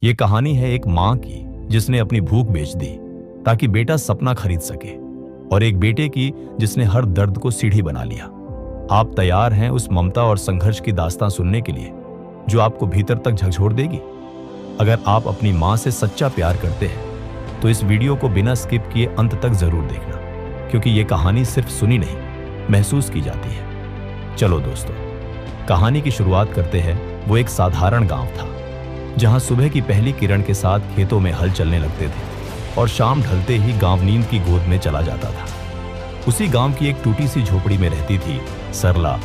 ये कहानी है एक माँ की जिसने अपनी भूख बेच दी ताकि बेटा सपना खरीद सके, और एक बेटे की जिसने हर दर्द को सीढ़ी बना लिया। आप तैयार हैं उस ममता और संघर्ष की दास्तां सुनने के लिए जो आपको भीतर तक झकझोर देगी? अगर आप अपनी माँ से सच्चा प्यार करते हैं तो इस वीडियो को बिना स्किप किए अंत तक जरूर देखना, क्योंकि ये कहानी सिर्फ सुनी नहीं, महसूस की जाती है। चलो दोस्तों, कहानी की शुरुआत करते हैं। वो एक साधारण गांव था जहां सुबह की पहली किरण के साथ खेतों में हल चलने लगते थे और शाम ढलते ही गांव नींद की गोद में चला जाता था। उसी गांव की एक टूटी सी झोपड़ी में रहती थी सरला,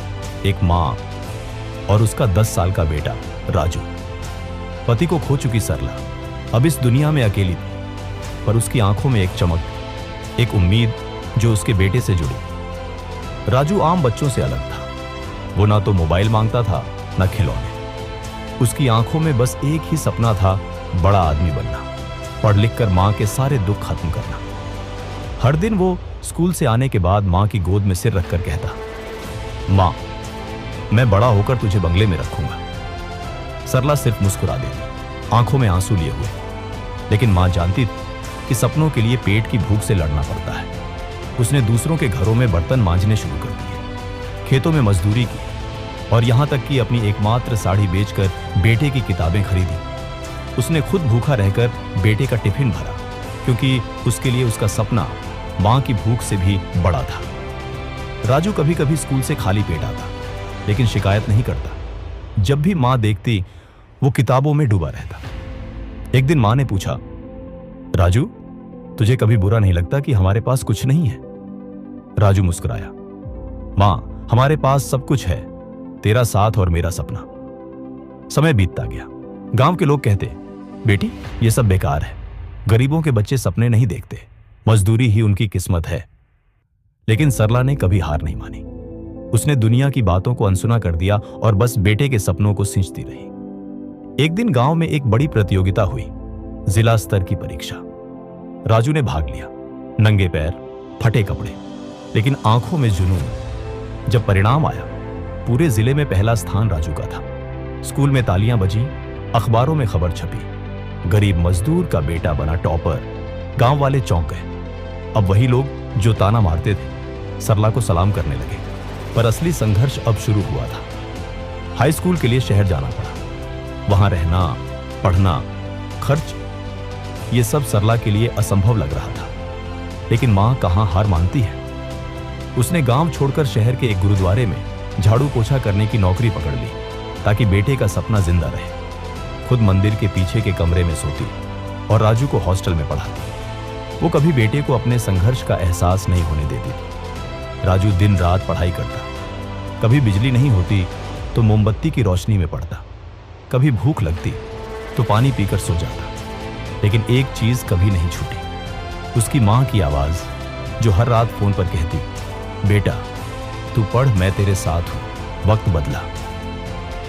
एक माँ और उसका 10 साल का बेटा राजू। पति को खो चुकी सरला अब इस दुनिया में अकेली थी, पर उसकी आंखों में एक चमक, एक उम्मीद जो उसके बेटे से जुड़ी। राजू आम बच्चों से अलग था। वो ना तो मोबाइल मांगता था ना खिलौने। उसकी आंखों में बस एक ही सपना था, बड़ा आदमी बनना, पढ़ लिख कर माँ के सारे दुख खत्म करना। हर दिन वो स्कूल से आने के बाद माँ की गोद में सिर रखकर कहता, माँ, मैं बड़ा होकर तुझे बंगले में रखूंगा। सरला सिर्फ मुस्कुरा देती, आंखों में आंसू लिए हुए। लेकिन माँ जानती थी कि सपनों के लिए पेट की भूख से लड़ना पड़ता है। उसने दूसरों के घरों में बर्तन मांजने शुरू कर दिए, खेतों में मजदूरी की, और यहां तक कि अपनी एकमात्र साड़ी बेचकर बेटे की किताबें खरीदी। उसने खुद भूखा रहकर बेटे का टिफिन भरा, क्योंकि उसके लिए उसका सपना मां की भूख से भी बड़ा था। राजू कभी कभी स्कूल से खाली पेट आता, लेकिन शिकायत नहीं करता। जब भी मां देखती वो किताबों में डूबा रहता। एक दिन मां ने पूछा, राजू, तुझे कभी बुरा नहीं लगता कि हमारे पास कुछ नहीं है? राजू मुस्कुराया, मां, हमारे पास सब कुछ है, तेरा साथ और मेरा सपना। समय बीतता गया। गांव के लोग कहते, बेटी, ये सब बेकार है, गरीबों के बच्चे सपने नहीं देखते, मजदूरी ही उनकी किस्मत है। लेकिन सरला ने कभी हार नहीं मानी। उसने दुनिया की बातों को अनसुना कर दिया और बस बेटे के सपनों को सींचती रही। एक दिन गांव में एक बड़ी प्रतियोगिता हुई, जिला स्तर की परीक्षा। राजू ने भाग लिया, नंगे पैर, फटे कपड़े, लेकिन आंखों में जुनून। जब परिणाम आया, पूरे जिले में पहला स्थान राजू का था। स्कूल में तालियां बजी, अखबारों में खबर छपी, गरीब मजदूर का बेटा बना टॉपर। गांव वाले चौंक गए। अब वही लोग जो ताना मारते थे सरला को सलाम करने लगे। पर असली संघर्ष अब शुरू हुआ था। हाई स्कूल के लिए शहर जाना पड़ा। वहां रहना, पढ़ना, खर्च, ये सब सरला के लिए असंभव लग रहा था। लेकिन मां कहां हार मानती है। उसने गांव छोड़कर शहर के एक गुरुद्वारे में झाड़ू पोछा करने की नौकरी पकड़ ली ताकि बेटे का सपना जिंदा रहे। खुद मंदिर के पीछे के कमरे में सोती और राजू को हॉस्टल में पढ़ाती। वो कभी बेटे को अपने संघर्ष का एहसास नहीं होने देती थी। राजू दिन रात पढ़ाई करता। कभी बिजली नहीं होती तो मोमबत्ती की रोशनी में पढ़ता। कभी भूख लगती तो पानी पीकर सो जाता। लेकिन एक चीज कभी नहीं छूटी, उसकी मां की आवाज जो हर रात फोन पर कहती, बेटा, तू पढ़, मैं तेरे साथ हूं, वक्त बदला।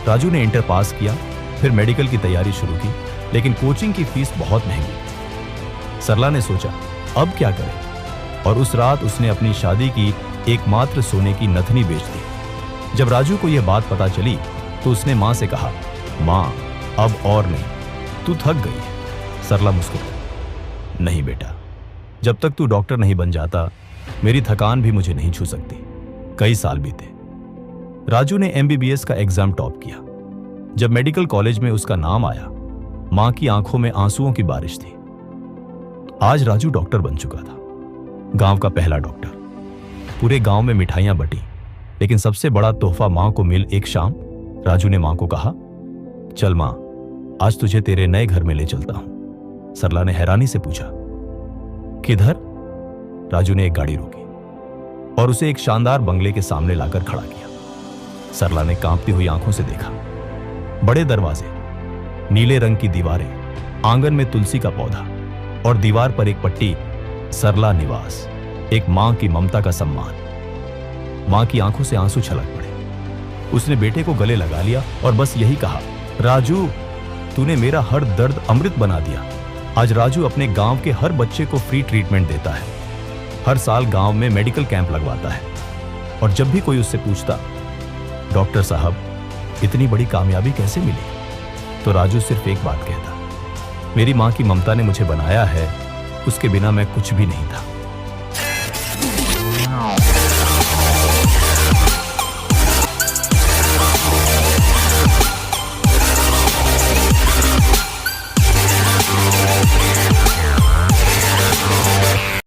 राजू ने इंटर पास किया, फिर मेडिकल की तैयारी शुरू की, लेकिन कोचिंग की फीस बहुत महंगी। सरला ने सोचा, अब क्या करें, और उस रात उसने अपनी शादी की एकमात्र सोने की नथनी बेच दी। जब राजू को यह बात पता चली तो उसने मां से कहा, मां, अब और नहीं, तू थक गई है। सरला मुस्कुराई, नहीं बेटा, जब तक तू डॉक्टर नहीं बन जाता मेरी थकान भी मुझे नहीं छू सकती। कई साल बीते। राजू ने MBBS का एग्जाम टॉप किया। जब मेडिकल कॉलेज में उसका नाम आया, मां की आंखों में आंसुओं की बारिश थी। आज राजू डॉक्टर बन चुका था, गांव का पहला डॉक्टर। पूरे गांव में मिठाइयां बटी, लेकिन सबसे बड़ा तोहफा मां को मिल एक शाम राजू ने मां को कहा, चल मां, आज तुझे तेरे नए घर में ले चलता हूं। सरला ने हैरानी से पूछा, किधर? राजू ने एक गाड़ी रोकी और उसे एक शानदार बंगले के सामने लाकर खड़ा किया। सरला ने कांपती हुई आंखों से देखा। बड़े दरवाजे, नीले रंग की दीवारें, आंगन में तुलसी का पौधा और दीवार पर एक पट्टी, सरला निवास, एक मां की ममता का सम्मान। मां की आंखों से आंसू छलक पड़े। उसने बेटे को गले लगा लिया और बस यही कहा, राजू, तूने मेरा हर दर्द अमृत बना दिया। आज राजू अपने गांव के हर बच्चे को फ्री ट्रीटमेंट देता है। हर साल गांव में मेडिकल कैंप लगवाता है। और जब भी कोई उससे पूछता, डॉक्टर साहब, इतनी बड़ी कामयाबी कैसे मिली, तो राजू सिर्फ एक बात कहता, मेरी माँ की ममता ने मुझे बनाया है, उसके बिना मैं कुछ भी नहीं था।